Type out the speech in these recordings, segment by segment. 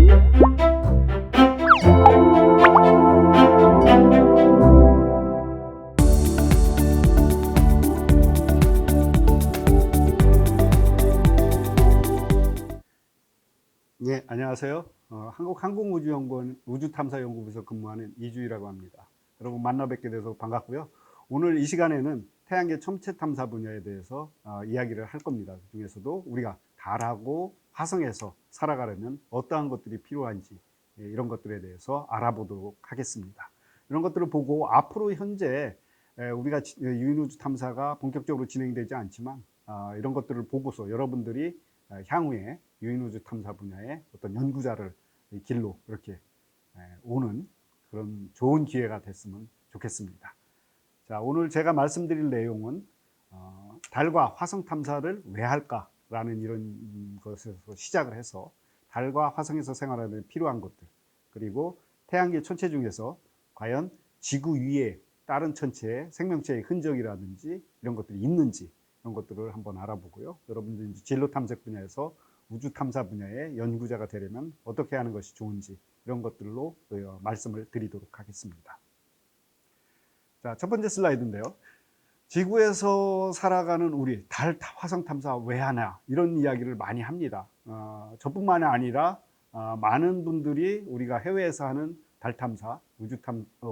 네, 안녕하세요. 한국항공우주연구원 우주탐사연구부에서 근무하는 이주희라고 합니다. 여러분 만나 뵙게 돼서 반갑고요. 오늘 이 시간에는 태양계 첨체 탐사 분야에 대해서 이야기를 할 겁니다. 그 중에서도 우리가 달하고 화성에서 살아가려면 어떠한 것들이 필요한지 이런 것들에 대해서 알아보도록 하겠습니다. 이런 것들을 보고 앞으로 현재 우리가 유인우주 탐사가 본격적으로 진행되지 않지만 이런 것들을 보고서 여러분들이 향후에 유인우주 탐사 분야의 어떤 연구자를 길로 이렇게 오는 그런 좋은 기회가 됐으면 좋겠습니다. 자, 오늘 제가 말씀드릴 내용은 달과 화성 탐사를 왜 할까라는 이런 것에서 시작을 해서 달과 화성에서 생활하는 필요한 것들, 그리고 태양계 천체 중에서 과연 지구 위에 다른 천체의 생명체의 흔적이라든지 이런 것들이 있는지 이런 것들을 한번 알아보고요. 여러분들이 진로 탐색 분야에서 우주 탐사 분야의 연구자가 되려면 어떻게 하는 것이 좋은지 이런 것들로 말씀을 드리도록 하겠습니다. 자, 첫 번째 슬라이드인데요. 지구에서 살아가는 우리 달 화성 탐사 왜 하냐 이런 이야기를 많이 합니다. 저뿐만이 아니라 많은 분들이 우리가 해외에서 하는 달 탐사,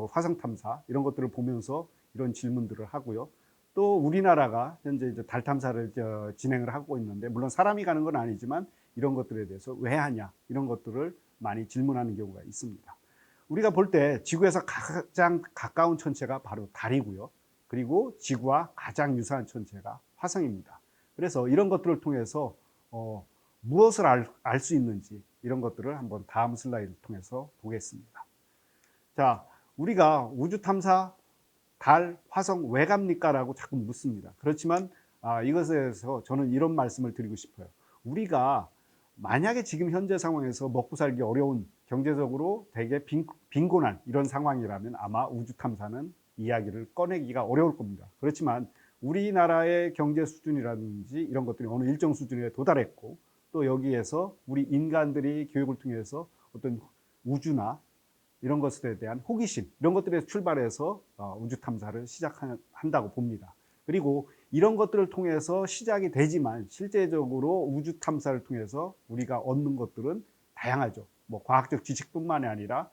화성 탐사 이런 것들을 보면서 이런 질문들을 하고요. 또 우리나라가 현재 이제 달 탐사를 진행을 하고 있는데, 물론 사람이 가는 건 아니지만 이런 것들에 대해서 왜 하냐 이런 것들을 많이 질문하는 경우가 있습니다. 우리가 볼 때 지구에서 가장 가까운 천체가 바로 달이고요. 그리고 지구와 가장 유사한 천체가 화성입니다. 그래서 이런 것들을 통해서 무엇을 알 수 있는지 이런 것들을 한번 다음 슬라이드를 통해서 보겠습니다. 자, 우리가 우주 탐사 달, 화성 왜 갑니까? 라고 자꾸 묻습니다. 그렇지만 이것에 대해서 저는 이런 말씀을 드리고 싶어요. 우리가 만약에 지금 현재 상황에서 먹고 살기 어려운, 경제적으로 되게 빈곤한 이런 상황이라면 아마 우주 탐사는 이야기를 꺼내기가 어려울 겁니다. 그렇지만 우리나라의 경제 수준이라든지 이런 것들이 어느 일정 수준에 도달했고, 또 여기에서 우리 인간들이 교육을 통해서 어떤 우주나 이런 것들에 대한 호기심 이런 것들에서 출발해서 우주 탐사를 시작한다고 봅니다. 그리고 이런 것들을 통해서 시작이 되지만 실제적으로 우주 탐사를 통해서 우리가 얻는 것들은 다양하죠. 뭐 과학적 지식뿐만이 아니라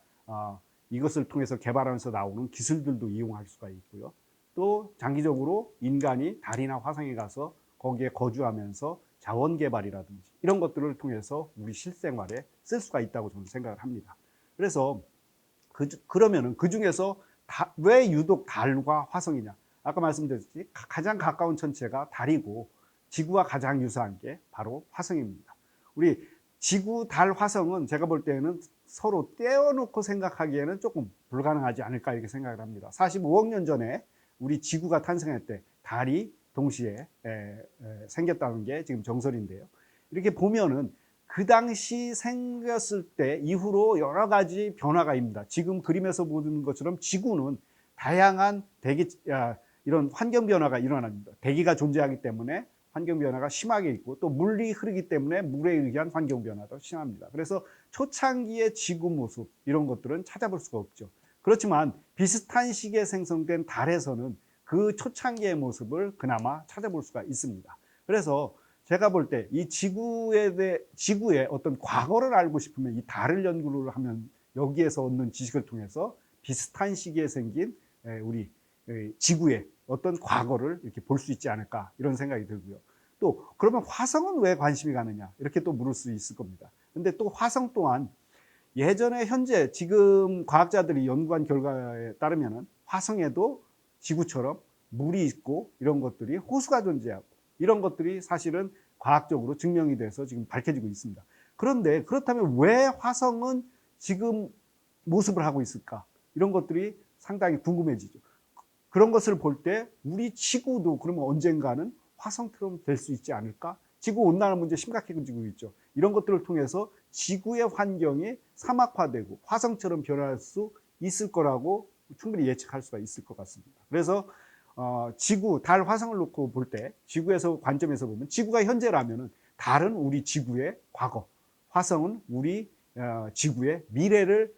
이것을 통해서 개발하면서 나오는 기술들도 이용할 수가 있고요. 또 장기적으로 인간이 달이나 화성에 가서 거기에 거주하면서 자원 개발이라든지 이런 것들을 통해서 우리 실생활에 쓸 수가 있다고 저는 생각을 합니다. 그래서 그러면은 그 중에서 왜 유독 달과 화성이냐? 아까 말씀드렸듯이 가장 가까운 천체가 달이고 지구와 가장 유사한 게 바로 화성입니다. 우리 지구, 달, 화성은 제가 볼 때는 서로 떼어놓고 생각하기에는 조금 불가능하지 않을까 이렇게 생각을 합니다. 45억 년 전에 우리 지구가 탄생할 때 달이 동시에 생겼다는 게 지금 정설인데요. 이렇게 보면은 그 당시 생겼을 때 이후로 여러 가지 변화가 있습니다. 지금 그림에서 보는 것처럼 지구는 다양한 이런 환경 변화가 일어납니다. 대기가 존재하기 때문에 환경 변화가 심하게 있고, 또 물이 흐르기 때문에 물에 의한 환경 변화도 심합니다. 그래서 초창기의 지구 모습 이런 것들은 찾아볼 수가 없죠. 그렇지만 비슷한 시기에 생성된 달에서는 그 초창기의 모습을 그나마 찾아볼 수가 있습니다. 그래서 제가 볼 때 이 지구의 어떤 과거를 알고 싶으면 이 달을 연구를 하면 여기에서 얻는 지식을 통해서 비슷한 시기에 생긴 우리 지구의 어떤 과거를 이렇게 볼 수 있지 않을까 이런 생각이 들고요. 또 그러면 화성은 왜 관심이 가느냐 이렇게 또 물을 수 있을 겁니다. 근데 또 화성 또한 예전에 현재 지금 과학자들이 연구한 결과에 따르면 화성에도 지구처럼 물이 있고 이런 것들이 호수가 존재하고 이런 것들이 사실은 과학적으로 증명이 돼서 지금 밝혀지고 있습니다. 그런데 그렇다면 왜 화성은 지금 모습을 하고 있을까? 이런 것들이 상당히 궁금해지죠. 그런 것을 볼 때 우리 지구도 그러면 언젠가는 화성처럼 될 수 있지 않을까? 지구 온난화 문제 심각해지고 있죠. 이런 것들을 통해서 지구의 환경이 사막화되고 화성처럼 변할 수 있을 거라고 충분히 예측할 수가 있을 것 같습니다. 그래서 지구, 달, 화성을 놓고 볼 때 지구에서 관점에서 보면 지구가 현재라면은 달은 우리 지구의 과거, 화성은 우리 지구의 미래를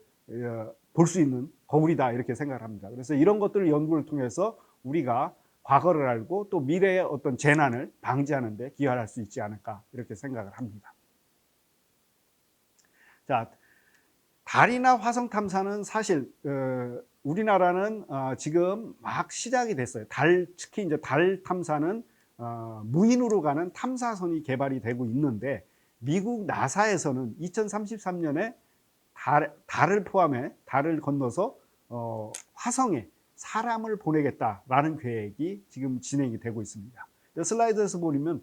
볼 수 있는 거울이다 이렇게 생각을 합니다. 그래서 이런 것들을 연구를 통해서 우리가 과거를 알고 또 미래의 어떤 재난을 방지하는 데 기여할 수 있지 않을까 이렇게 생각을 합니다. 자, 달이나 화성 탐사는 사실 우리나라는 지금 막 시작이 됐어요. 특히 이제 달 탐사는 무인으로 가는 탐사선이 개발이 되고 있는데 미국 나사에서는 2033년에 달을 포함해 달을 건너서 화성에 사람을 보내겠다라는 계획이 지금 진행이 되고 있습니다. 슬라이드에서 보면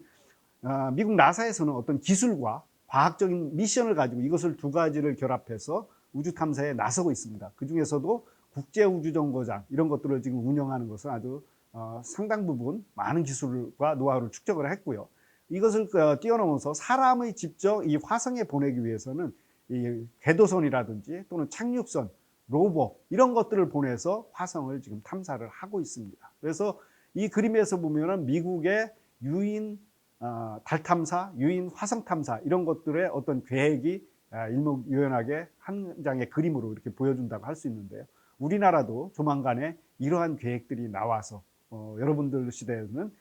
미국 나사에서는 어떤 기술과 과학적인 미션을 가지고 이것을 두 가지를 결합해서 우주 탐사에 나서고 있습니다. 그 중에서도 국제우주정거장 이런 것들을 지금 운영하는 것은 아주 상당 부분 많은 기술과 노하우를 축적을 했고요. 이것을 뛰어넘어서 사람의 직접 이 화성에 보내기 위해서는 이 궤도선이라든지 또는 착륙선, 로버 이런 것들을 보내서 화성을 지금 탐사를 하고 있습니다. 그래서 이 그림에서 보면은 미국의 유인 달 탐사, 유인 화성 탐사 이런 것들의 어떤 계획이 일목요연하게 한 장의 그림으로 이렇게 보여준다고 할 수 있는데요. 우리나라도 조만간에 이러한 계획들이 나와서 여러분들 시대에는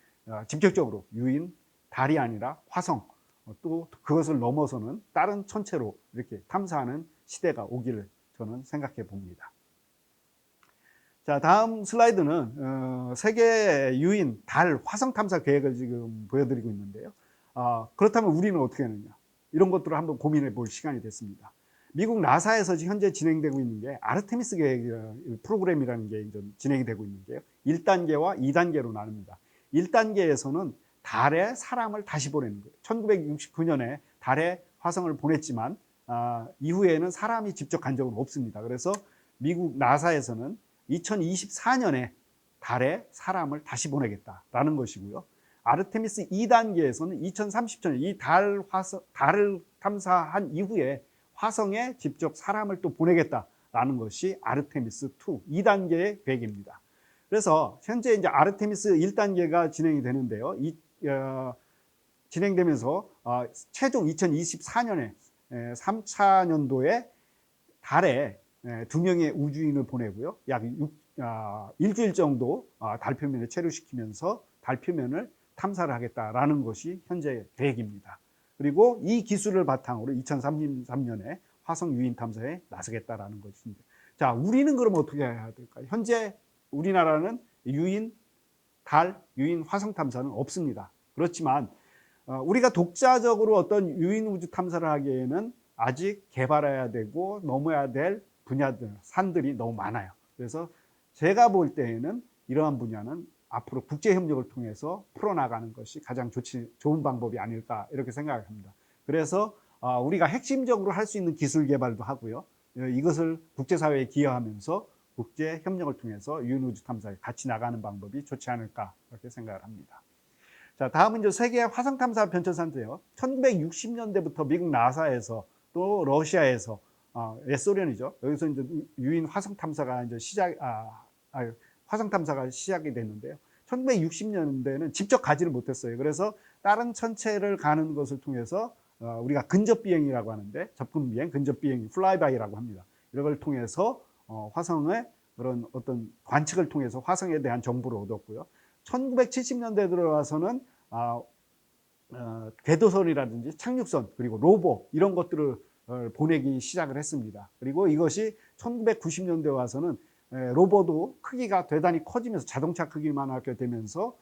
직접적으로 유인 달이 아니라 화성 또 그것을 넘어서는 다른 천체로 이렇게 탐사하는 시대가 오기를 저는 생각해 봅니다. 자, 다음 슬라이드는 세계 유인 달 화성 탐사 계획을 지금 보여드리고 있는데요. 그렇다면 우리는 어떻게 하느냐 이런 것들을 한번 고민해 볼 시간이 됐습니다. 미국 나사에서 현재 진행되고 있는 게 아르테미스 계획 프로그램이라는 게 진행이 되고 있는데요. 1단계와 2단계로 나눕니다. 1단계에서는 달에 사람을 다시 보내는 거예요. 1969년에 달에 화성을 보냈지만 이후에는 사람이 직접 간 적은 없습니다. 그래서 미국 나사에서는 2024년에 달에 사람을 다시 보내겠다라는 것이고요. 아르테미스 2단계에서는 2030년에 이 달을 탐사한 이후에 화성에 직접 사람을 또 보내겠다라는 것이 아르테미스 2, 2단계의 계획입니다. 그래서 현재 이제 아르테미스 1단계가 진행이 되는데요. 진행되면서 최종 2024년에 3차년도에 달에 2명의 우주인을 보내고요. 약 일주일 정도 달 표면에 체류시키면서 달 표면을 탐사를 하겠다라는 것이 현재 계획입니다. 그리고 이 기술을 바탕으로 2033년에 화성 유인 탐사에 나서겠다라는 것입니다. 자, 우리는 그럼 어떻게 해야 될까요? 현재 우리나라는 달, 유인 화성 탐사는 없습니다. 그렇지만 우리가 독자적으로 어떤 유인 우주 탐사를 하기에는 아직 개발해야 되고 넘어야 될 분야들, 산들이 너무 많아요. 그래서 제가 볼 때에는 이러한 분야는 앞으로 국제협력을 통해서 풀어나가는 것이 가장 좋은 방법이 아닐까 이렇게 생각을 합니다. 그래서 우리가 핵심적으로 할 수 있는 기술 개발도 하고요. 이것을 국제사회에 기여하면서 국제협력을 통해서 유인 우주 탐사에 같이 나가는 방법이 좋지 않을까 이렇게 생각을 합니다. 자, 다음은 이제 세계 화성 탐사 변천사인데요. 1960년대부터 미국 나사에서 또 러시아에서 옛소련이죠. 여기서 이제 유인 화성 탐사가 이제 화성 탐사가 시작이 됐는데요. 1960년대에는 직접 가지를 못했어요. 그래서 다른 천체를 가는 것을 통해서 우리가 근접 비행이라고 하는데 접근 비행, 근접 비행, 플라이바이라고 합니다. 이런 걸 통해서 화성의 그런 어떤 관측을 통해서 화성에 대한 정보를 얻었고요. 1970년대 들어와서는 궤도선이라든지 착륙선 그리고 로버 이런 것들을 보내기 시작을 했습니다. 그리고 이것이 1990년대 와서는 로버도 크기가 대단히 커지면서 자동차 크기만하게 되면서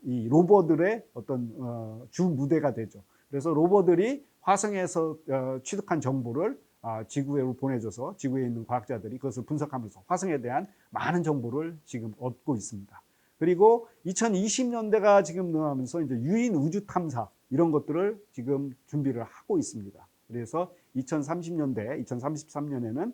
이 로버들의 어떤 주 무대가 되죠. 그래서 로버들이 화성에서 취득한 정보를 지구로 보내줘서 지구에 있는 과학자들이 그것을 분석하면서 화성에 대한 많은 정보를 지금 얻고 있습니다. 그리고 2020년대가 지금 넘어가면서 이제 유인 우주 탐사 이런 것들을 지금 준비를 하고 있습니다. 그래서 2030년대, 2033년에는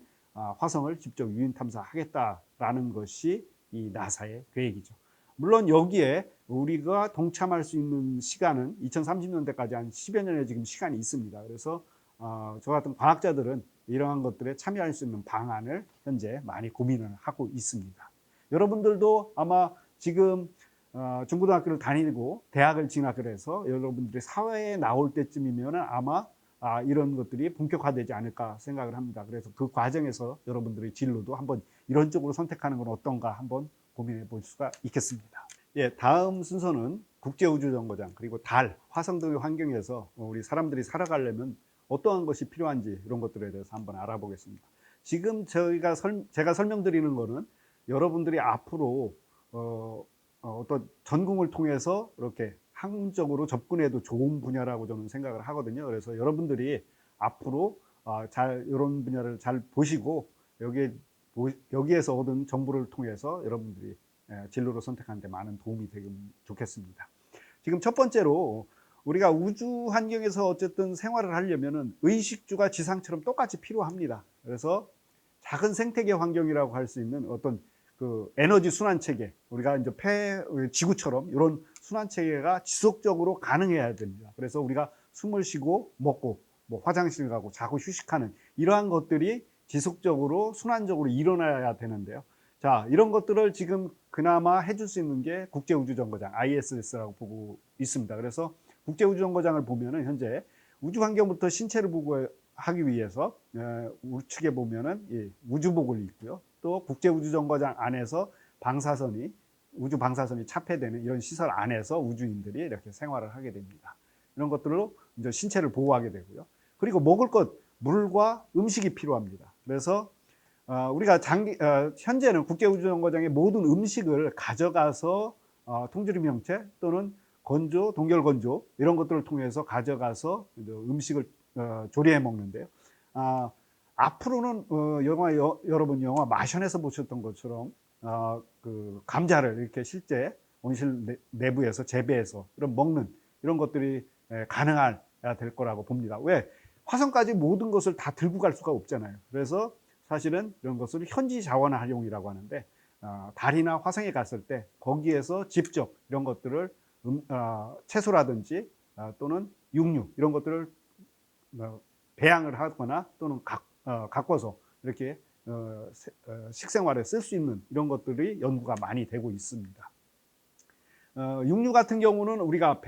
화성을 직접 유인 탐사하겠다라는 것이 이 나사의 계획이죠. 물론 여기에 우리가 동참할 수 있는 시간은 2030년대까지 한 10여 년의 지금 시간이 있습니다. 그래서 저 같은 과학자들은 이러한 것들에 참여할 수 있는 방안을 현재 많이 고민을 하고 있습니다. 여러분들도 아마 지금 중고등학교를 다니고 대학을 진학을 해서 여러분들이 사회에 나올 때쯤이면 아마 이런 것들이 본격화되지 않을까 생각을 합니다. 그래서 그 과정에서 여러분들의 진로도 한번 이런 쪽으로 선택하는 건 어떤가 한번 고민해 볼 수가 있겠습니다. 예, 다음 순서는 국제우주정거장 그리고 달, 화성 등의 환경에서 우리 사람들이 살아가려면 어떠한 것이 필요한지 이런 것들에 대해서 한번 알아보겠습니다. 지금 제가 설명드리는 거는 여러분들이 앞으로 어떤 전공을 통해서 이렇게 학문적으로 접근해도 좋은 분야라고 저는 생각을 하거든요. 그래서 여러분들이 앞으로 잘 이런 분야를 잘 보시고 여기에서 얻은 정보를 통해서 여러분들이 진로를 선택하는 데 많은 도움이 되면 좋겠습니다. 지금 첫 번째로 우리가 우주 환경에서 어쨌든 생활을 하려면은 의식주가 지상처럼 똑같이 필요합니다. 그래서 작은 생태계 환경이라고 할 수 있는 어떤 그 에너지 순환 체계, 우리가 이제 지구처럼 이런 순환 체계가 지속적으로 가능해야 됩니다. 그래서 우리가 숨을 쉬고 먹고 뭐 화장실 가고 자고 휴식하는 이러한 것들이 지속적으로 순환적으로 일어나야 되는데요. 자, 이런 것들을 지금 그나마 해줄 수 있는 게 국제우주정거장 ISS라고 보고 있습니다. 그래서 국제우주정거장을 보면은 현재 우주 환경부터 신체를 보고하기 위해서 우측에 보면은 우주복을 입고요. 또 국제우주정거장 안에서 우주 방사선이 차폐되는 이런 시설 안에서 우주인들이 이렇게 생활을 하게 됩니다. 이런 것들로 이제 신체를 보호하게 되고요. 그리고 먹을 것, 물과 음식이 필요합니다. 그래서 우리가 현재는 국제우주정거장의 모든 음식을 가져가서 통조림 형체 또는 건조, 동결건조 이런 것들을 통해서 가져가서 음식을 조리해 먹는데요. 앞으로는 여러분 영화 마션에서 보셨던 것처럼 그 감자를 이렇게 실제 온실 내부에서 재배해서 먹는 이런 것들이 가능해야 될 거라고 봅니다. 왜? 화성까지 모든 것을 다 들고 갈 수가 없잖아요. 그래서 사실은 이런 것을 현지 자원 활용이라고 하는데 달이나 화성에 갔을 때 거기에서 직접 이런 것들을 채소라든지 또는 육류 이런 것들을 배양을 하거나 또는 가꿔서 이렇게 식생활에 쓸 수 있는 이런 것들이 연구가 많이 되고 있습니다. 육류 같은 경우는 우리가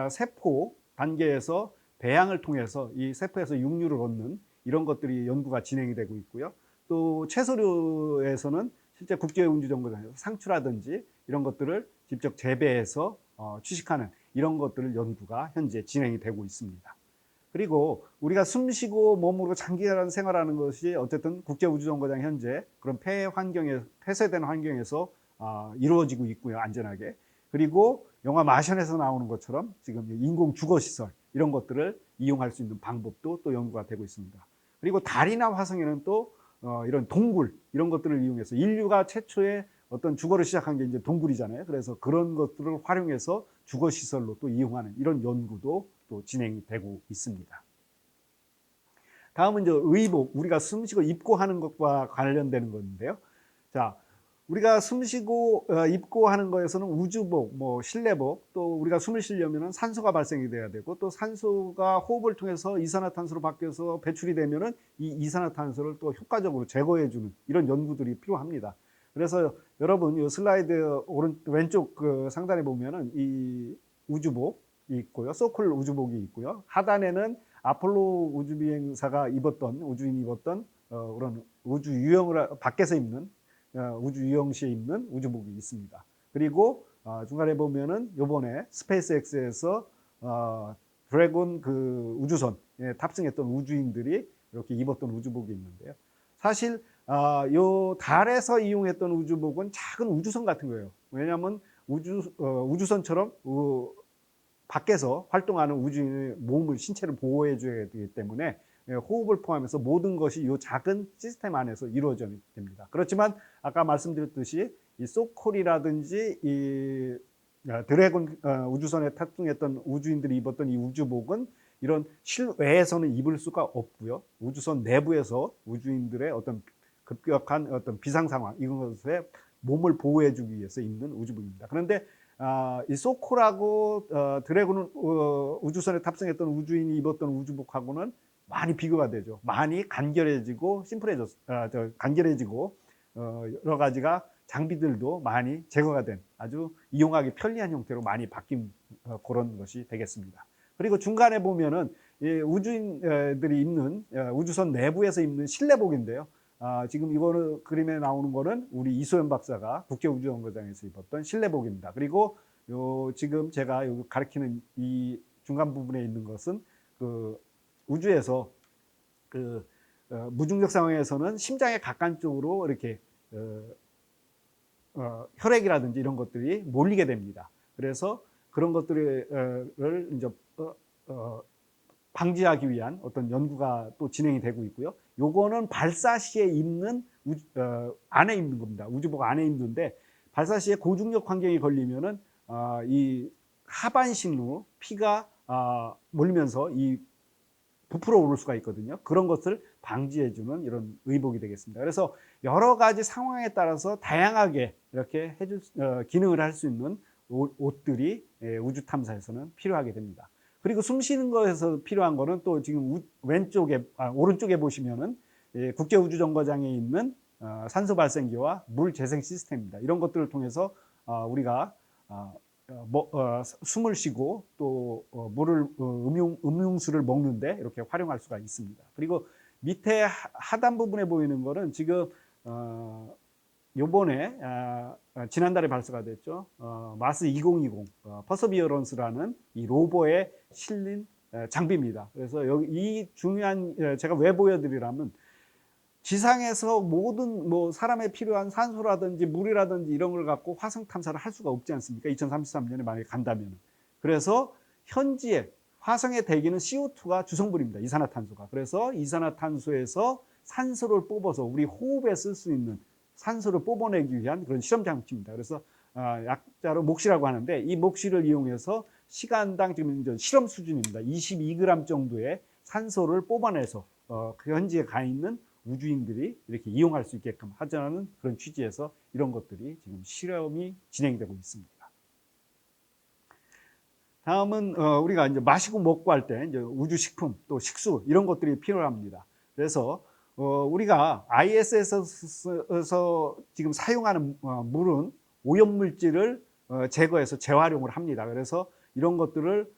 세포 단계에서 배양을 통해서 이 세포에서 육류를 얻는 이런 것들이 연구가 진행이 되고 있고요. 또 채소류에서는 실제 국제우주정거장에서 상추라든지 이런 것들을 직접 재배해서 취식하는 이런 것들을 연구가 현재 진행이 되고 있습니다. 그리고 우리가 숨쉬고 몸으로 장기간 생활하는 것이 어쨌든 국제우주정거장 현재 그런 폐쇄된 환경에서 이루어지고 있고요, 안전하게. 그리고 영화 마션에서 나오는 것처럼 지금 인공 주거시설 이런 것들을 이용할 수 있는 방법도 또 연구가 되고 있습니다. 그리고 달이나 화성에는 또 이런 동굴 이런 것들을 이용해서 인류가 최초의 어떤 주거를 시작한 게 이제 동굴이잖아요. 그래서 그런 것들을 활용해서 주거시설로 또 이용하는 이런 연구도 또 진행이 되고 있습니다. 다음은 이제 의복, 우리가 숨쉬고 입고 하는 것과 관련되는 건데요. 자, 우리가 숨쉬고 입고 하는 거에서는 우주복, 뭐 실내복, 또 우리가 숨을 쉬려면 산소가 발생이 돼야 되고 또 산소가 호흡을 통해서 이산화탄소로 바뀌어서 배출이 되면은 이 이산화탄소를 또 효과적으로 제거해주는 이런 연구들이 필요합니다. 그래서 여러분 이 슬라이드 왼쪽 그 상단에 보면은 이 우주복이 있고요, 소클 우주복이 있고요. 하단에는 아폴로 우주비행사가 우주인이 입었던 그런 우주 유형을 밖에서 입는 우주 유형 시에 입는 우주복이 있습니다. 그리고 중간에 보면은 요번에 스페이스X에서 드래곤 그 우주선에 탑승했던 우주인들이 이렇게 입었던 우주복이 있는데요. 사실 요 달에서 이용했던 우주복은 작은 우주선 같은 거예요. 왜냐하면 우주선처럼 밖에서 활동하는 우주인의 몸을 신체를 보호해 줘야 되기 때문에 호흡을 포함해서 모든 것이 이 작은 시스템 안에서 이루어져야 됩니다. 그렇지만 아까 말씀드렸듯이 이 소콜이라든지 이 드래곤 우주선에 탑승했던 우주인들이 입었던 이 우주복은 이런 실외에서는 입을 수가 없고요. 우주선 내부에서 우주인들의 어떤 급격한 어떤 비상 상황 이런 것에 몸을 보호해 주기 위해서 입는 우주복입니다. 그런데 이 소콜하고 드래곤 우주선에 탑승했던 우주인이 입었던 우주복하고는 많이 비교가 되죠. 많이 간결해지고 간결해지고 여러 가지가 장비들도 많이 제거가 된 아주 이용하기 편리한 형태로 많이 바뀐 그런 것이 되겠습니다. 그리고 중간에 보면은 이 우주인들이 입는 우주선 내부에서 입는 실내복인데요. 지금 이거는 그림에 나오는 거는 우리 이소연 박사가 국제우주연구장에서 입었던 실내복입니다. 그리고 지금 제가 여기 가리키는 이 중간 부분에 있는 것은 그 우주에서 무중력 상황에서는 심장에 가까운 쪽으로 이렇게 혈액이라든지 이런 것들이 몰리게 됩니다. 그래서 그런 것들을 이제 방지하기 위한 어떤 연구가 또 진행이 되고 있고요. 요거는 발사 시에 입는 안에 입는 겁니다. 우주복 안에 입는데 발사 시에 고중력 환경에 걸리면은 이 하반신으로 피가 몰리면서 이 부풀어 오를 수가 있거든요. 그런 것을 방지해주는 이런 의복이 되겠습니다. 그래서 여러 가지 상황에 따라서 다양하게 이렇게 기능을 할 수 있는 옷들이 우주 탐사에서는 필요하게 됩니다. 그리고 숨 쉬는 것에서 필요한 거는 또 지금 오른쪽에 보시면은 국제우주정거장에 있는 산소 발생기와 물 재생 시스템입니다. 이런 것들을 통해서 우리가 숨을 쉬고 또 물을 음용수를 먹는데 이렇게 활용할 수가 있습니다. 그리고 밑에 하단 부분에 보이는 거는 지금 요번에 지난달에 발사가 됐죠. 마스 2020 퍼서비어런스라는 이 로버에 실린 장비입니다. 그래서 여기 이 중요한 제가 왜 보여드리라면 지상에서 모든 사람에 필요한 산소라든지 물이라든지 이런 걸 갖고 화성 탐사를 할 수가 없지 않습니까? 2033년에 만약에 간다면. 그래서 현지에 화성의 대기는 CO2가 주성분입니다. 이산화탄소가. 그래서 이산화탄소에서 산소를 뽑아서 우리 호흡에 쓸 수 있는 산소를 뽑아내기 위한 그런 실험 장치입니다. 그래서 약자로 몫이라고 하는데 이 몫을 이용해서 시간당 지금 이제 실험 수준입니다. 22g 정도의 산소를 뽑아내서 그 현지에 가 있는 우주인들이 이렇게 이용할 수 있게끔 하자는 그런 취지에서 이런 것들이 지금 실험이 진행되고 있습니다. 다음은 우리가 이제 마시고 먹고 할 때 이제 우주식품 또 식수 이런 것들이 필요합니다. 그래서 우리가 ISS에서 지금 사용하는 물은 오염물질을 제거해서 재활용을 합니다. 그래서 이런 것들을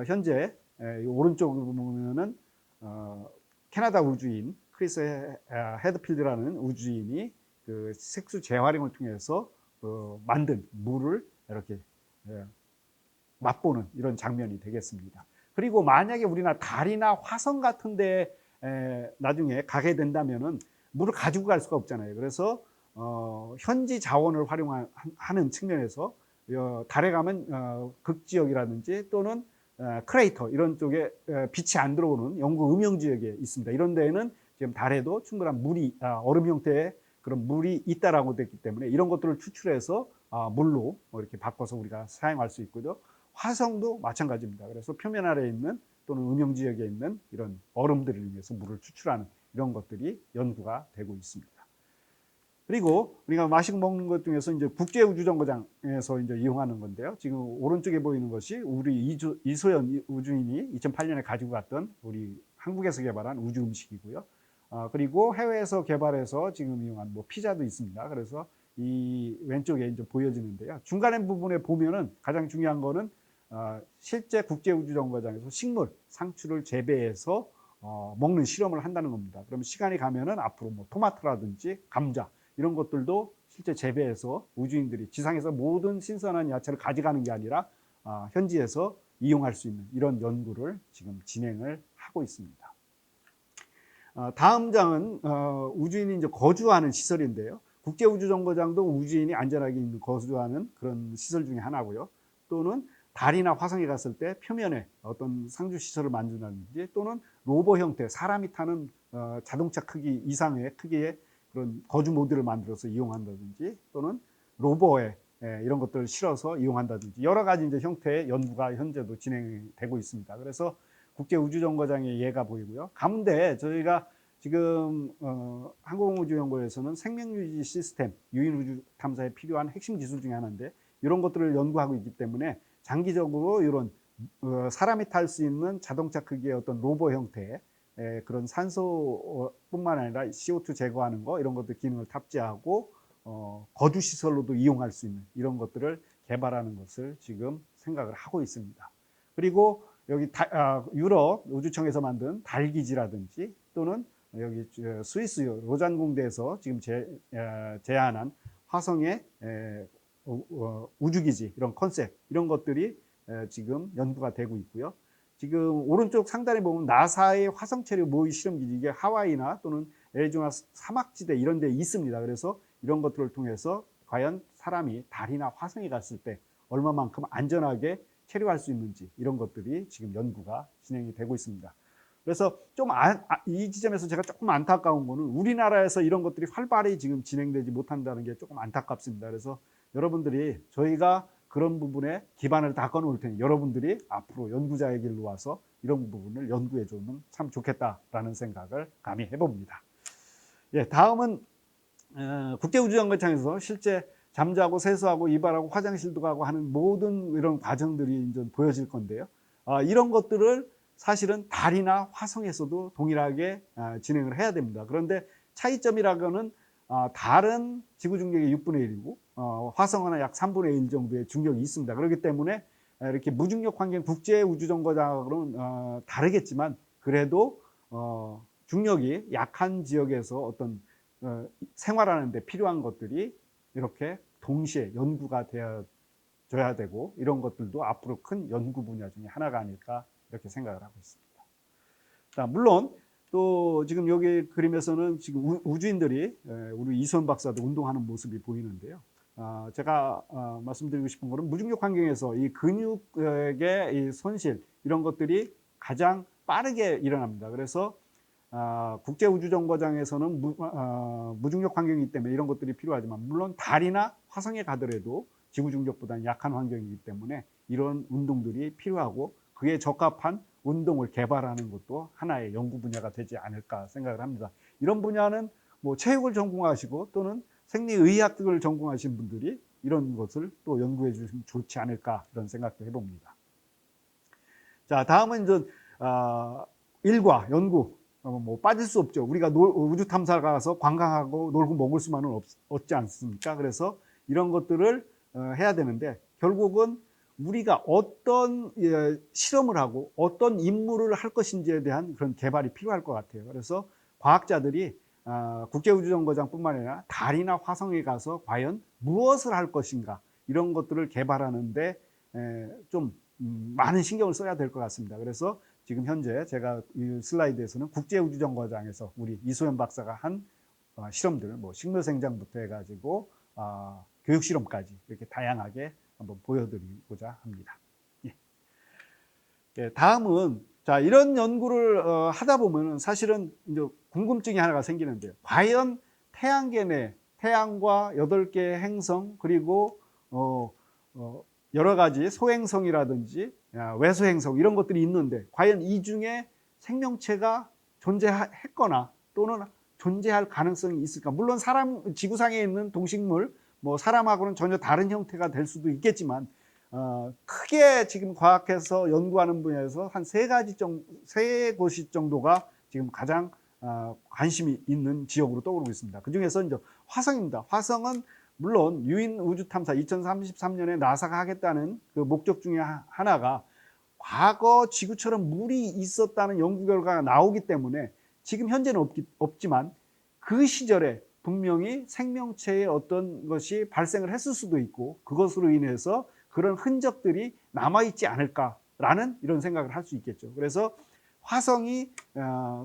현재 오른쪽으로 보면은 캐나다 우주인 크리스 헤드필드라는 우주인이 그 색수 재활용을 통해서 만든 물을 이렇게 맛보는 이런 장면이 되겠습니다. 그리고 만약에 우리나 달이나 화성 같은 데 나중에 가게 된다면은 물을 가지고 갈 수가 없잖아요. 그래서 현지 자원을 활용하는 측면에서 달에 가면 극지역이라든지 또는 크레이터 이런 쪽에 빛이 안 들어오는 영구 음영 지역에 있습니다. 이런 데에는 지금 달에도 충분한 물이 얼음 형태의 그런 물이 있다라고 됐기 때문에 이런 것들을 추출해서 물로 이렇게 바꿔서 우리가 사용할 수 있고요. 화성도 마찬가지입니다. 그래서 표면 아래에 있는 또는 음영 지역에 있는 이런 얼음들을 위해서 물을 추출하는 이런 것들이 연구가 되고 있습니다. 그리고 우리가 마시고 먹는 것 중에서 이제 국제우주정거장에서 이제 이용하는 건데요. 지금 오른쪽에 보이는 것이 우리 이소연 우주인이 2008년에 가지고 갔던 우리 한국에서 개발한 우주 음식이고요. 그리고 해외에서 개발해서 지금 이용한 피자도 있습니다. 그래서 이 왼쪽에 이제 보여지는데요. 중간에 부분에 보면은 가장 중요한 거는 실제 국제우주정거장에서 식물, 상추를 재배해서 먹는 실험을 한다는 겁니다. 그러면 시간이 가면은 앞으로 토마토라든지 감자 이런 것들도 실제 재배해서 우주인들이 지상에서 모든 신선한 야채를 가져가는 게 아니라 현지에서 이용할 수 있는 이런 연구를 지금 진행을 하고 있습니다. 다음 장은 우주인이 이제 거주하는 시설인데요. 국제우주정거장도 우주인이 안전하게 거주하는 그런 시설 중에 하나고요. 또는 달이나 화성에 갔을 때 표면에 어떤 상주 시설을 만든다든지 또는 로버 형태, 사람이 타는 자동차 크기 이상의 크기의 그런 거주 모듈을 만들어서 이용한다든지 또는 로버에 이런 것들을 실어서 이용한다든지 여러 가지 이제 형태의 연구가 현재도 진행되고 있습니다. 그래서 국제우주정거장의 예가 보이고요. 가운데 저희가 지금 항공우주연구에서는 생명유지 시스템, 유인우주 탐사에 필요한 핵심 기술 중에 하나인데 이런 것들을 연구하고 있기 때문에 장기적으로 이런 사람이 탈 수 있는 자동차 크기의 어떤 로버 형태의 그런 산소뿐만 아니라 CO2 제거하는 거 이런 것들 기능을 탑재하고 거주 시설로도 이용할 수 있는 이런 것들을 개발하는 것을 지금 생각을 하고 있습니다. 그리고 여기 유럽 우주청에서 만든 달기지라든지 또는 여기 스위스 로잔 공대에서 지금 제안한 화성의 우주기지 이런 컨셉 이런 것들이 지금 연구가 되고 있고요. 지금 오른쪽 상단에 보면 나사의 화성체류 모의 실험기지 이게 하와이나 또는 애리조나 사막지대 이런 데 있습니다. 그래서 이런 것들을 통해서 과연 사람이 달이나 화성에 갔을 때 얼마만큼 안전하게 체류할 수 있는지 이런 것들이 지금 연구가 진행이 되고 있습니다. 그래서 좀 이 지점에서 제가 조금 안타까운 거는 우리나라에서 이런 것들이 활발히 지금 진행되지 못한다는 게 조금 안타깝습니다. 그래서 여러분들이 저희가 그런 부분에 기반을 닦아 놓을 테니 여러분들이 앞으로 연구자의 길로 와서 이런 부분을 연구해 주면 참 좋겠다라는 생각을 감히 해봅니다. 예, 다음은 국제우주연구청에서 실제 잠자고 세수하고 이발하고 화장실도 가고 하는 모든 이런 과정들이 이제 보여질 건데요. 이런 것들을 사실은 달이나 화성에서도 동일하게 진행을 해야 됩니다. 그런데 차이점이라고는 달은 지구 중력의 6분의 1이고 화성은 약 3분의 1 정도의 중력이 있습니다. 그렇기 때문에 이렇게 무중력 환경 국제우주정거장으로는 다르겠지만 그래도 중력이 약한 지역에서 어떤 생활하는 데 필요한 것들이 이렇게 동시에 연구가 되어져야 되고 이런 것들도 앞으로 큰 연구 분야 중에 하나가 아닐까 이렇게 생각을 하고 있습니다. 자, 물론 또 지금 여기 그림에서는 지금 우주인들이 우리 이수원 박사도 운동하는 모습이 보이는데요. 제가 말씀드리고 싶은 것은 무중력 환경에서 이 근육의 이 손실 이런 것들이 가장 빠르게 일어납니다. 그래서 국제우주정거장에서는 무중력 환경이기 때문에 이런 것들이 필요하지만 물론 달이나 화성에 가더라도 지구중력보다는 약한 환경이기 때문에 이런 운동들이 필요하고 그에 적합한 운동을 개발하는 것도 하나의 연구 분야가 되지 않을까 생각을 합니다. 이런 분야는 뭐 체육을 전공하시고 또는 생리의학을 전공하신 분들이 이런 것을 또 연구해 주시면 좋지 않을까 이런 생각도 해봅니다. 자, 다음은 이제 일과 연구 뭐 빠질 수 없죠. 우리가 우주 탐사 가서 관광하고 놀고 먹을 수만은 없지 않습니까? 그래서 이런 것들을 해야 되는데 결국은 우리가 어떤 실험을 하고 어떤 임무를 할 것인지에 대한 그런 개발이 필요할 것 같아요. 그래서 과학자들이 국제우주정거장뿐만 아니라 달이나 화성에 가서 과연 무엇을 할 것인가 이런 것들을 개발하는데 좀 많은 신경을 써야 될 것 같습니다. 그래서 지금 현재 제가 이 슬라이드에서는 국제우주정거장에서 우리 이소연 박사가 한 실험들, 뭐 식물생장부터 해가지고 교육실험까지 이렇게 다양하게 한번 보여드리고자 합니다. 예. 다음은 자 이런 연구를 하다 보면 사실은 이제 궁금증이 하나가 생기는데요. 과연 태양계 내 태양과 8개의 행성 그리고 여러 가지 소행성이라든지 외소행성 이런 것들이 있는데 과연 이 중에 생명체가 존재했거나 또는 존재할 가능성이 있을까? 물론 지구상에 있는 동식물 뭐 사람하고는 전혀 다른 형태가 될 수도 있겠지만 크게 지금 과학에서 연구하는 분야에서 한 세 곳이 정도가 지금 가장 관심이 있는 지역으로 떠오르고 있습니다. 그 중에서 이제 화성입니다. 화성은 물론 유인 우주 탐사 2033년에 나사가 하겠다는 그 목적 중에 하나가 과거 지구처럼 물이 있었다는 연구 결과가 나오기 때문에 지금 현재는 없지만 그 시절에 분명히 생명체의 어떤 것이 발생을 했을 수도 있고 그것으로 인해서 그런 흔적들이 남아있지 않을까라는 이런 생각을 할 수 있겠죠. 그래서 화성이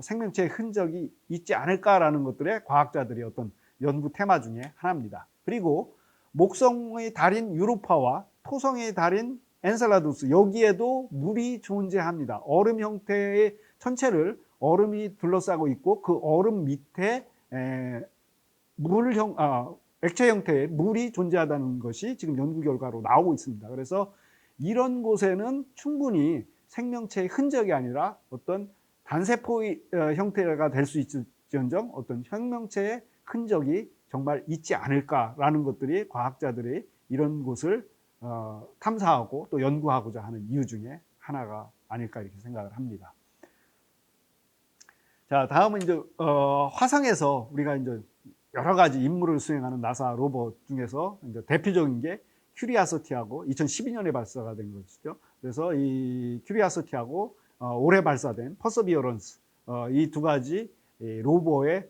생명체의 흔적이 있지 않을까라는 것들의 과학자들의 어떤 연구 테마 중에 하나입니다. 그리고 목성의 달인 유로파와 토성의 달인 엔셀라두스 여기에도 물이 존재합니다. 얼음 형태의 천체를 얼음이 둘러싸고 있고 그 얼음 밑에 액체 형태의 물이 존재하다는 것이 지금 연구 결과로 나오고 있습니다. 그래서 이런 곳에는 충분히 생명체의 흔적이 아니라 어떤 단세포의 형태가 될 수 있을지언정 어떤 생명체의 흔적이 정말 있지 않을까라는 것들이 과학자들이 이런 곳을 탐사하고 또 연구하고자 하는 이유 중에 하나가 아닐까 이렇게 생각을 합니다. 자, 다음은 이제 화성에서 우리가 이제 여러 가지 임무를 수행하는 나사 로봇 중에서 이제 대표적인 게 큐리아시티하고 2012년에 발사가 된 것이죠. 그래서 이 큐리아시티하고 올해 발사된 퍼서비어런스 이 두 가지 로버에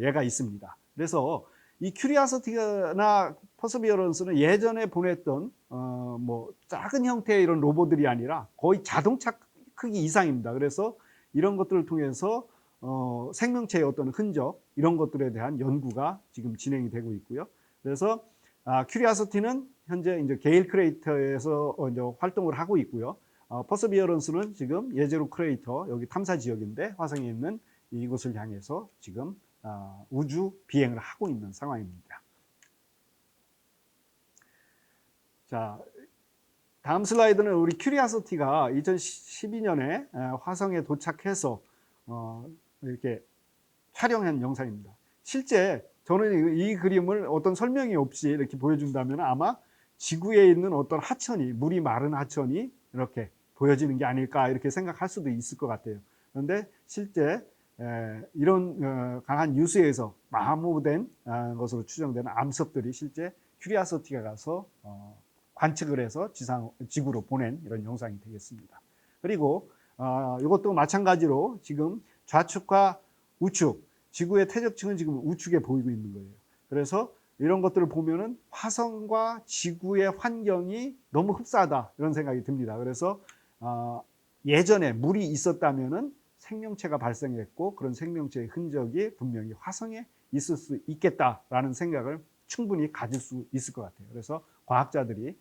얘가 있습니다. 그래서 이 큐리아시티나 퍼서비어런스는 예전에 보냈던 뭐 작은 형태의 이런 로봇들이 아니라 거의 자동차 크기 이상입니다. 그래서 이런 것들을 통해서 생명체의 어떤 흔적 이런 것들에 대한 연구가 지금 진행이 되고 있고요. 그래서 큐리아시티는 현재 이제 게일 크레이터에서 이제 활동을 하고 있고요. 퍼서비어런스는 지금 예제로 크레이터 여기 탐사 지역인데 화성에 있는 이곳을 향해서 지금 우주 비행을 하고 있는 상황입니다. 자, 다음 슬라이드는 우리 큐리아시티가 2012년에 화성에 도착해서 이렇게 촬영한 영상입니다. 실제 저는 이 그림을 어떤 설명이 없이 이렇게 보여준다면 아마 지구에 있는 어떤 하천이, 물이 마른 하천이 이렇게 보여지는 게 아닐까 이렇게 생각할 수도 있을 것 같아요. 그런데 실제 이런 강한 유수에서 마모된 것으로 추정되는 암석들이 실제 큐리아시티가 가서 관측을 해서 지구로 보낸 이런 영상이 되겠습니다. 그리고 이것도 마찬가지로 지금 좌측과 우측, 지구의 퇴적층은 지금 우측에 보이고 있는 거예요. 그래서 이런 것들을 보면은 화성과 지구의 환경이 너무 흡사하다 이런 생각이 듭니다. 그래서 예전에 물이 있었다면은 생명체가 발생했고 그런 생명체의 흔적이 분명히 화성에 있을 수 있겠다라는 생각을 충분히 가질 수 있을 것 같아요. 그래서 과학자들이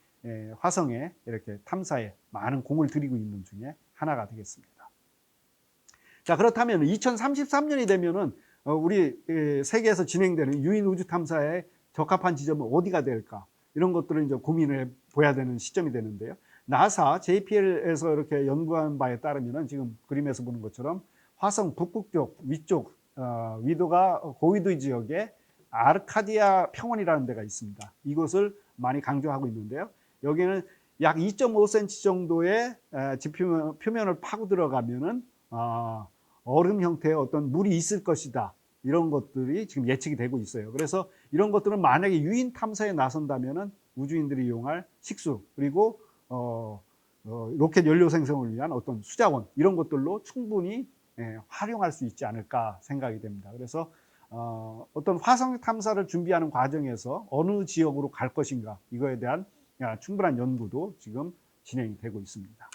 화성에 이렇게 탐사에 많은 공을 들이고 있는 중에 하나가 되겠습니다. 자, 그렇다면 2033년이 되면은 우리 세계에서 진행되는 유인 우주 탐사에 적합한 지점은 어디가 될까? 이런 것들을 이제 고민을 해봐야 되는 시점이 되는데요. 나사 JPL에서 이렇게 연구한 바에 따르면은 지금 그림에서 보는 것처럼 화성 북극쪽 위쪽 위도가 고위도 지역에 아르카디아 평원이라는 데가 있습니다. 이곳을 많이 강조하고 있는데요. 여기는 약 2.5cm 정도의 지표면을 파고 들어가면은 얼음 형태의 어떤 물이 있을 것이다. 이런 것들이 지금 예측이 되고 있어요. 그래서 이런 것들은 만약에 유인 탐사에 나선다면은 우주인들이 이용할 식수 그리고 로켓 연료 생성을 위한 어떤 수자원 이런 것들로 충분히 활용할 수 있지 않을까 생각이 됩니다. 그래서 어떤 화성 탐사를 준비하는 과정에서 어느 지역으로 갈 것인가 이거에 대한 충분한 연구도 지금 진행이 되고 있습니다.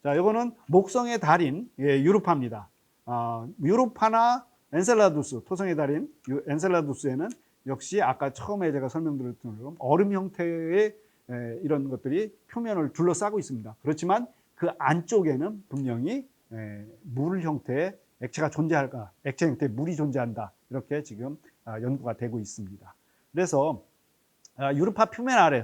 자, 이거는 목성의 달인 유로파입니다. 유로파나 엔셀라두스, 토성의 달인 엔셀라두스에는 역시 아까 처음에 제가 설명드렸던 것처럼 얼음 형태의 이런 것들이 표면을 둘러싸고 있습니다. 그렇지만 그 안쪽에는 분명히 물 형태의 액체가 존재할까, 액체 형태의 물이 존재한다. 이렇게 지금 연구가 되고 있습니다. 그래서 유로파 표면 아래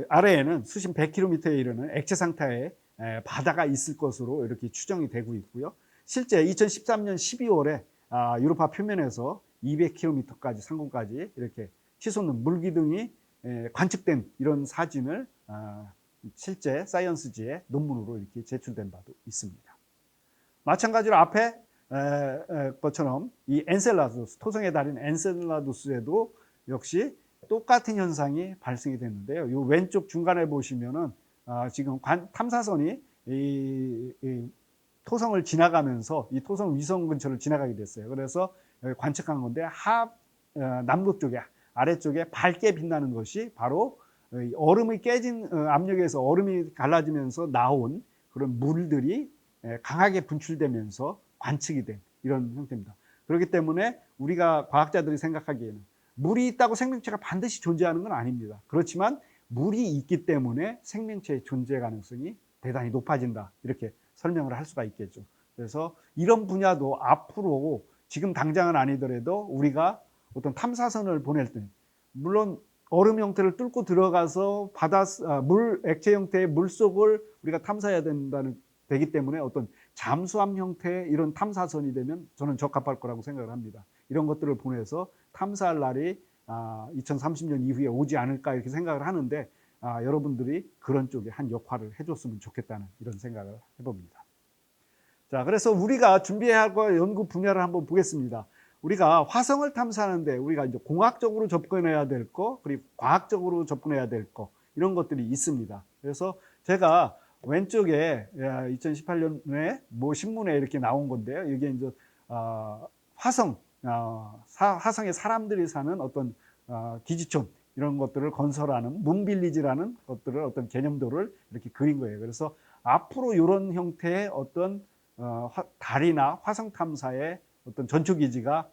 아래에는 수심 100km에 이르는 액체 상태의 바다가 있을 것으로 이렇게 추정이 되고 있고요. 실제 2013년 12월에 유로파 표면에서 200km까지 상공까지 이렇게 치솟는 물기둥이 관측된 이런 사진을 실제 사이언스지의 논문으로 이렇게 제출된 바도 있습니다. 마찬가지로 앞에 것처럼 이 엔셀라두스, 토성의 달인 엔셀라두스에도 역시 똑같은 현상이 발생이 됐는데요. 이 왼쪽 중간에 보시면은 지금 탐사선이 이 토성을 지나가면서 이 토성 위성 근처를 지나가게 됐어요. 그래서 관측한 건데 남극 쪽에 아래쪽에 밝게 빛나는 것이 바로 얼음이 깨진 압력에서 얼음이 갈라지면서 나온 그런 물들이 강하게 분출되면서 관측이 된 이런 형태입니다. 그렇기 때문에 우리가 과학자들이 생각하기에는 물이 있다고 생명체가 반드시 존재하는 건 아닙니다. 그렇지만 물이 있기 때문에 생명체의 존재 가능성이 대단히 높아진다. 이렇게 설명을 할 수가 있겠죠. 그래서 이런 분야도 앞으로 지금 당장은 아니더라도 우리가 어떤 탐사선을 보낼 때 물론 얼음 형태를 뚫고 들어가서 액체 형태의 물속을 우리가 탐사해야 되기 때문에 어떤 잠수함 형태의 이런 탐사선이 되면 저는 적합할 거라고 생각을 합니다. 이런 것들을 보내서 탐사할 날이 2030년 이후에 오지 않을까 이렇게 생각을 하는데 여러분들이 그런 쪽에 한 역할을 해줬으면 좋겠다는 이런 생각을 해봅니다. 자, 그래서 우리가 준비해야 할 연구 분야를 한번 보겠습니다. 우리가 화성을 탐사하는데 우리가 이제 공학적으로 접근해야 될 거, 그리고 과학적으로 접근해야 될 거, 이런 것들이 있습니다. 그래서 제가 왼쪽에 2018년에 뭐 신문에 이렇게 나온 건데요. 이게 이제 화성, 화성에 사람들이 사는 어떤 기지촌 이런 것들을 건설하는 문빌리지라는 것들을 어떤 개념도를 이렇게 그린 거예요. 그래서 앞으로 이런 형태의 어떤 달이나 화성 탐사의 어떤 전초기지가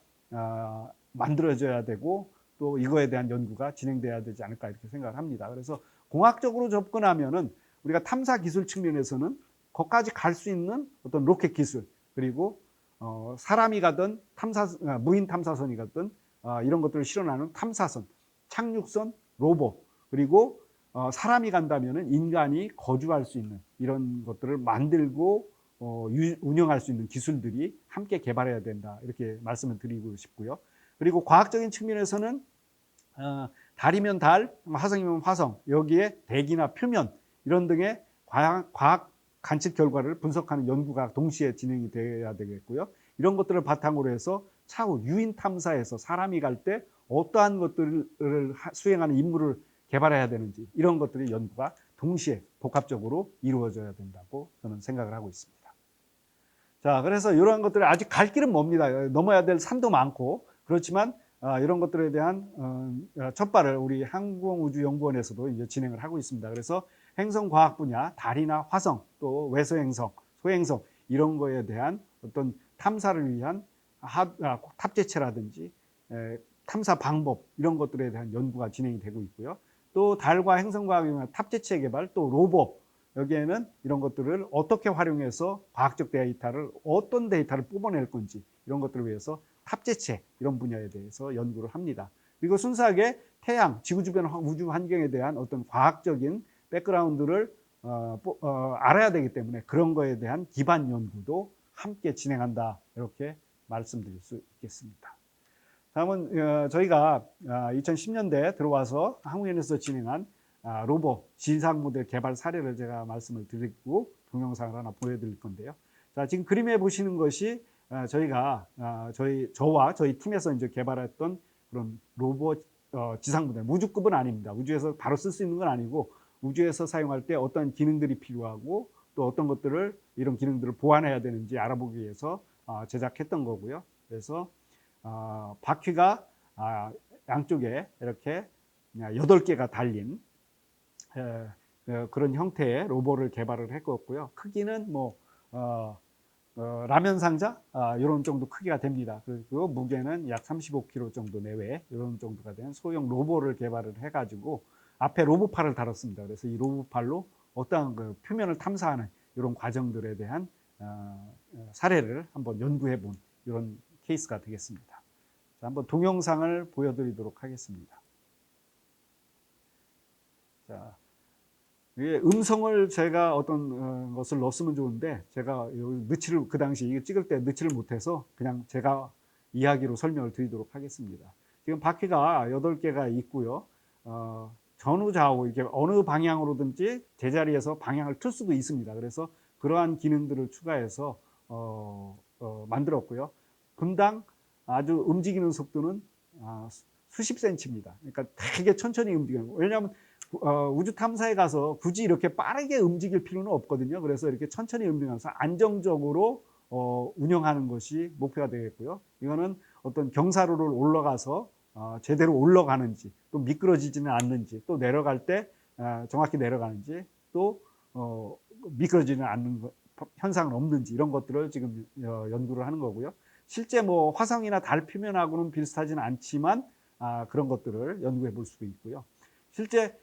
만들어져야 되고 또 이거에 대한 연구가 진행돼야 되지 않을까 이렇게 생각을 합니다. 그래서 공학적으로 접근하면은 우리가 탐사 기술 측면에서는 거기까지 갈 수 있는 어떤 로켓 기술 그리고 사람이 가든 무인 탐사선이 가든 이런 것들을 실현하는 탐사선, 착륙선, 로봇 그리고 사람이 간다면은 인간이 거주할 수 있는 이런 것들을 만들고 운영할 수 있는 기술들이 함께 개발해야 된다 이렇게 말씀을 드리고 싶고요. 그리고 과학적인 측면에서는 달이면 달, 화성이면 화성 여기에 대기나 표면 이런 등의 과학 관측 결과를 분석하는 연구가 동시에 진행이 돼야 되겠고요. 이런 것들을 바탕으로 해서 차후 유인 탐사에서 사람이 갈 때 어떠한 것들을 수행하는 임무를 개발해야 되는지 이런 것들의 연구가 동시에 복합적으로 이루어져야 된다고 저는 생각을 하고 있습니다. 자, 그래서 이러한 것들이 아직 갈 길은 멉니다. 넘어야 될 산도 많고 그렇지만 이런 것들에 대한 첫발을 우리 항공우주연구원에서도 이제 진행을 하고 있습니다. 그래서 행성과학 분야, 달이나 화성, 또 외소행성, 소행성 이런 거에 대한 어떤 탐사를 위한 탑재체라든지 탐사 방법 이런 것들에 대한 연구가 진행이 되고 있고요. 또 달과 행성과학에 대한 탑재체 개발, 또 로봇 여기에는 이런 것들을 어떻게 활용해서 과학적 데이터를 어떤 데이터를 뽑아낼 건지 이런 것들을 위해서 탑재체 이런 분야에 대해서 연구를 합니다. 그리고 순수하게 태양, 지구 주변 우주 환경에 대한 어떤 과학적인 백그라운드를 알아야 되기 때문에 그런 거에 대한 기반 연구도 함께 진행한다 이렇게 말씀드릴 수 있겠습니다. 다음은 저희가 2010년대에 들어와서 한국연에서 진행한 로봇 지상 모델 개발 사례를 제가 말씀을 드리고 동영상을 하나 보여드릴 건데요. 자, 지금 그림에 보시는 것이 저희가 저와 저희 팀에서 이제 개발했던 그런 로봇 지상 모델 우주급은 아닙니다. 우주에서 바로 쓸 수 있는 건 아니고 우주에서 사용할 때 어떤 기능들이 필요하고 또 어떤 것들을 이런 기능들을 보완해야 되는지 알아보기 위해서 제작했던 거고요. 그래서 바퀴가 양쪽에 이렇게 8개가 달린 그런 형태의 로봇을 개발을 했고요. 크기는 뭐 라면 상자 이런 정도 크기가 됩니다. 그리고 무게는 약 35kg 정도 내외 이런 정도가 된 소형 로봇을 개발을 해가지고 앞에 로봇팔을 달았습니다. 그래서 이 로봇팔로 어떠한 그 표면을 탐사하는 이런 과정들에 대한 사례를 한번 연구해 본 이런 케이스가 되겠습니다. 자, 한번 동영상을 보여드리도록 하겠습니다. 자, 음성을 제가 어떤 것을 넣었으면 좋은데 제가 넣지를 그 당시 이거 찍을 때 넣지를 못해서 그냥 제가 이야기로 설명을 드리도록 하겠습니다. 지금 바퀴가 8개가 있고요. 전후 좌우 이렇게 어느 방향으로든지 제자리에서 방향을 틀 수도 있습니다. 그래서 그러한 기능들을 추가해서 만들었고요. 분당 아주 움직이는 속도는 수십 센치입니다. 그러니까 되게 천천히 움직여요. 왜냐하면 우주 탐사에 가서 굳이 이렇게 빠르게 움직일 필요는 없거든요. 그래서 이렇게 천천히 움직이면서 안정적으로 운영하는 것이 목표가 되겠고요. 이거는 어떤 경사로를 올라가서 제대로 올라가는지 또 미끄러지지는 않는지 또 내려갈 때 정확히 내려가는지 또 미끄러지는 않는 현상은 없는지 이런 것들을 지금 연구를 하는 거고요. 실제 뭐 화성이나 달 표면하고는 비슷하지는 않지만 그런 것들을 연구해 볼 수도 있고요. 실제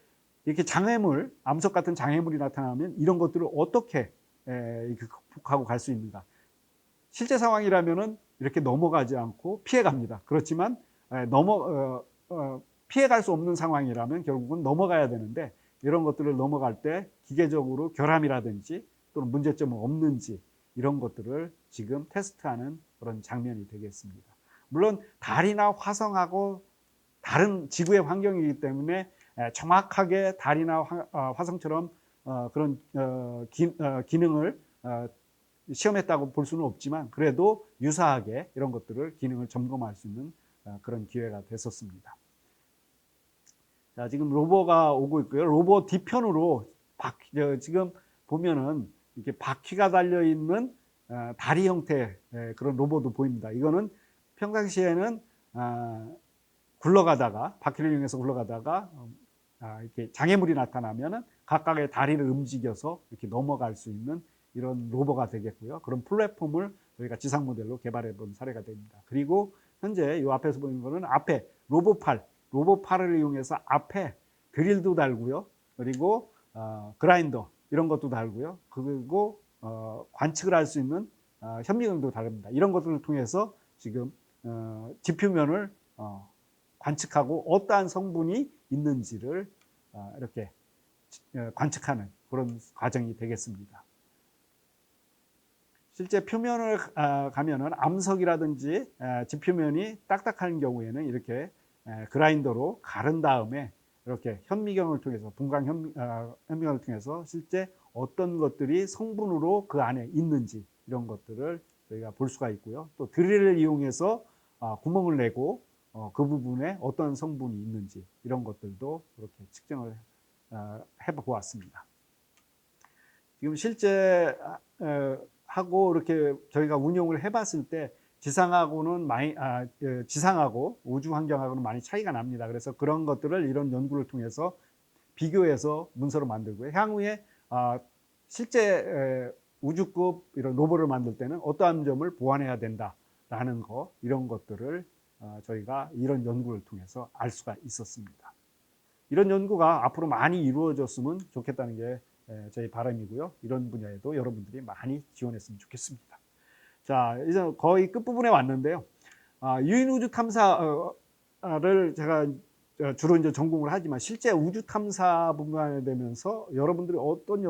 이렇게 장애물, 암석 같은 장애물이 나타나면 이런 것들을 어떻게 극복하고 갈 수 있는가. 실제 상황이라면은 이렇게 넘어가지 않고 피해갑니다. 그렇지만 피해갈 수 없는 상황이라면 결국은 넘어가야 되는데 이런 것들을 넘어갈 때 기계적으로 결함이라든지 또는 문제점은 없는지 이런 것들을 지금 테스트하는 그런 장면이 되겠습니다. 물론 달이나 화성하고 다른 지구의 환경이기 때문에 정확하게 달이나 화성처럼 그런 기능을 시험했다고 볼 수는 없지만 그래도 유사하게 이런 것들을 기능을 점검할 수 있는 그런 기회가 됐었습니다. 자, 지금 로봇가 오고 있고요. 로봇 뒤편으로 지금 보면은 이렇게 바퀴가 달려 있는 다리 형태의 그런 로봇도 보입니다. 이거는 평상시에는 굴러가다가 바퀴를 이용해서 굴러가다가 이렇게 장애물이 나타나면은 각각의 다리를 움직여서 이렇게 넘어갈 수 있는 이런 로버가 되겠고요. 그런 플랫폼을 저희가 지상 모델로 개발해 본 사례가 됩니다. 그리고 현재 이 앞에서 보이는 거는 앞에 로봇팔을 이용해서 앞에 드릴도 달고요. 그리고 그라인더 이런 것도 달고요. 그리고 관측을 할 수 있는 현미경도 다릅니다. 이런 것들을 통해서 지금 지표면을 관측하고 어떠한 성분이 있는지를 이렇게 관측하는 그런 과정이 되겠습니다. 실제 표면을 가면은 암석이라든지 지표면이 딱딱한 경우에는 이렇게 그라인더로 가른 다음에 이렇게 현미경을 통해서 현미경을 통해서 실제 어떤 것들이 성분으로 그 안에 있는지 이런 것들을 저희가 볼 수가 있고요. 또 드릴을 이용해서 구멍을 내고 그 부분에 어떤 성분이 있는지 이런 것들도 이렇게 측정을 해보았습니다. 지금 실제 하고 이렇게 저희가 운용을 해봤을 때 지상하고는 지상하고 우주 환경하고는 많이 차이가 납니다. 그래서 그런 것들을 이런 연구를 통해서 비교해서 문서로 만들고요. 향후에 실제 우주급 이런 로봇을 만들 때는 어떠한 점을 보완해야 된다라는 거 이런 것들을 저희가 이런 연구를 통해서 알 수가 있었습니다. 이런 연구가 앞으로 많이 이루어졌으면 좋겠다는 게 저희 바람이고요. 이런 분야에도 여러분들이 많이 지원했으면 좋겠습니다. 자, 이제 거의 끝부분에 왔는데요. 유인 우주 탐사를 제가 주로 이제 전공을 하지만 실제 우주 탐사 분야에 되면서 여러분들이 어떤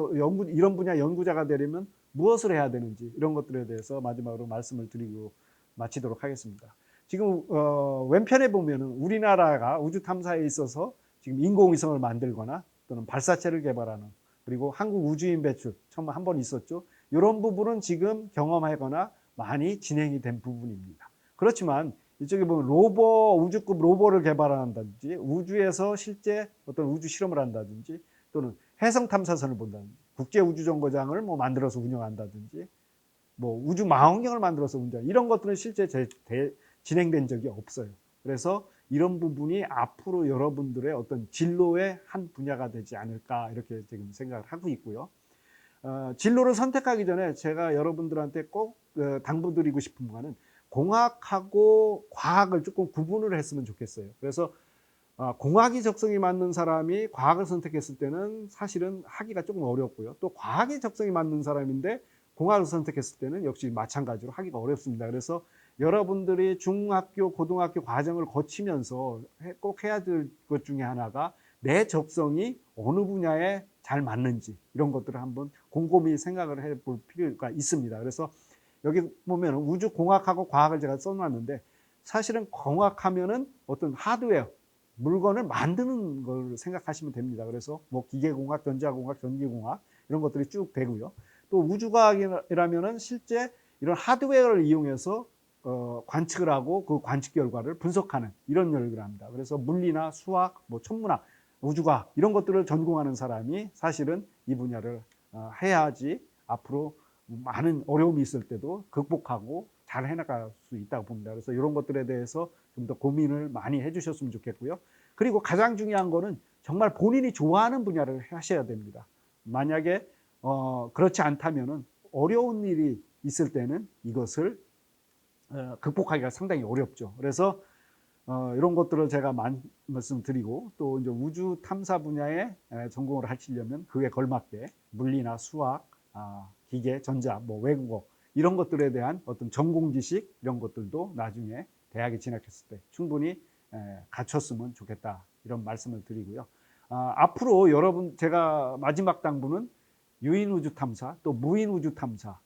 이런 분야 연구자가 되려면 무엇을 해야 되는지 이런 것들에 대해서 마지막으로 말씀을 드리고 마치도록 하겠습니다. 지금 왼편에 보면은 우리나라가 우주 탐사에 있어서 지금 인공위성을 만들거나 또는 발사체를 개발하는 그리고 한국 우주인 배출 처음 한 번 있었죠. 이런 부분은 지금 경험하거나 많이 진행이 된 부분입니다. 그렇지만 이쪽에 보면 우주급 로봇을 개발한다든지 우주에서 실제 어떤 우주 실험을 한다든지 또는 해성 탐사선을 본다든지 국제우주정거장을 만들어서 운영한다든지 우주 망원경을 만들어서 운영 이런 것들은 실제 진행된 적이 없어요. 그래서 이런 부분이 앞으로 여러분들의 어떤 진로의 한 분야가 되지 않을까 이렇게 지금 생각을 하고 있고요. 진로를 선택하기 전에 제가 여러분들한테 꼭 당부드리고 싶은 거는 공학하고 과학을 조금 구분을 했으면 좋겠어요. 그래서 공학이 적성이 맞는 사람이 과학을 선택했을 때는 사실은 하기가 조금 어렵고요. 또 과학이 적성이 맞는 사람인데 공학을 선택했을 때는 역시 마찬가지로 하기가 어렵습니다. 그래서 여러분들이 중학교, 고등학교 과정을 거치면서 꼭 해야 될 것 중에 하나가 내 적성이 어느 분야에 잘 맞는지 이런 것들을 한번 곰곰이 생각을 해볼 필요가 있습니다. 그래서 여기 보면 우주공학하고 과학을 제가 써놨는데 사실은 공학하면은 어떤 하드웨어, 물건을 만드는 걸 생각하시면 됩니다. 그래서 기계공학, 전자공학, 전기공학 이런 것들이 쭉 되고요. 또 우주과학이라면은 실제 이런 하드웨어를 이용해서 관측을 하고 그 관측 결과를 분석하는 이런 연구를 합니다. 그래서 물리나 수학, 천문학, 우주과학 이런 것들을 전공하는 사람이 사실은 이 분야를 해야지 앞으로 많은 어려움이 있을 때도 극복하고 잘 해나갈 수 있다고 봅니다. 그래서 이런 것들에 대해서 좀 더 고민을 많이 해주셨으면 좋겠고요. 그리고 가장 중요한 거는 정말 본인이 좋아하는 분야를 하셔야 됩니다. 만약에 그렇지 않다면은 어려운 일이 있을 때는 이것을 극복하기가 상당히 어렵죠. 그래서 이런 것들을 제가 말씀드리고 또 이제 우주 탐사 분야에 전공을 하시려면 그에 걸맞게 물리나 수학, 기계, 전자, 외국어 이런 것들에 대한 어떤 전공 지식 이런 것들도 나중에 대학에 진학했을 때 충분히 갖췄으면 좋겠다 이런 말씀을 드리고요. 앞으로 여러분 제가 마지막 당부는 유인 우주 탐사 또 무인 우주 탐사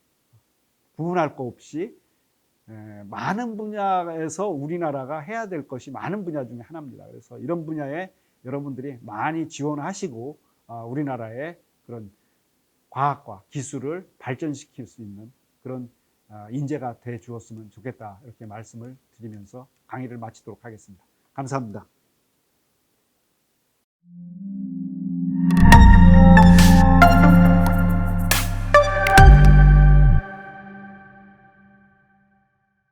구분할 거 없이 많은 분야에서 우리나라가 해야 될 것이 많은 분야 중에 하나입니다. 그래서 이런 분야에 여러분들이 많이 지원하시고 우리나라의 그런 과학과 기술을 발전시킬 수 있는 그런 인재가 돼 주었으면 좋겠다 이렇게 말씀을 드리면서 강의를 마치도록 하겠습니다. 감사합니다.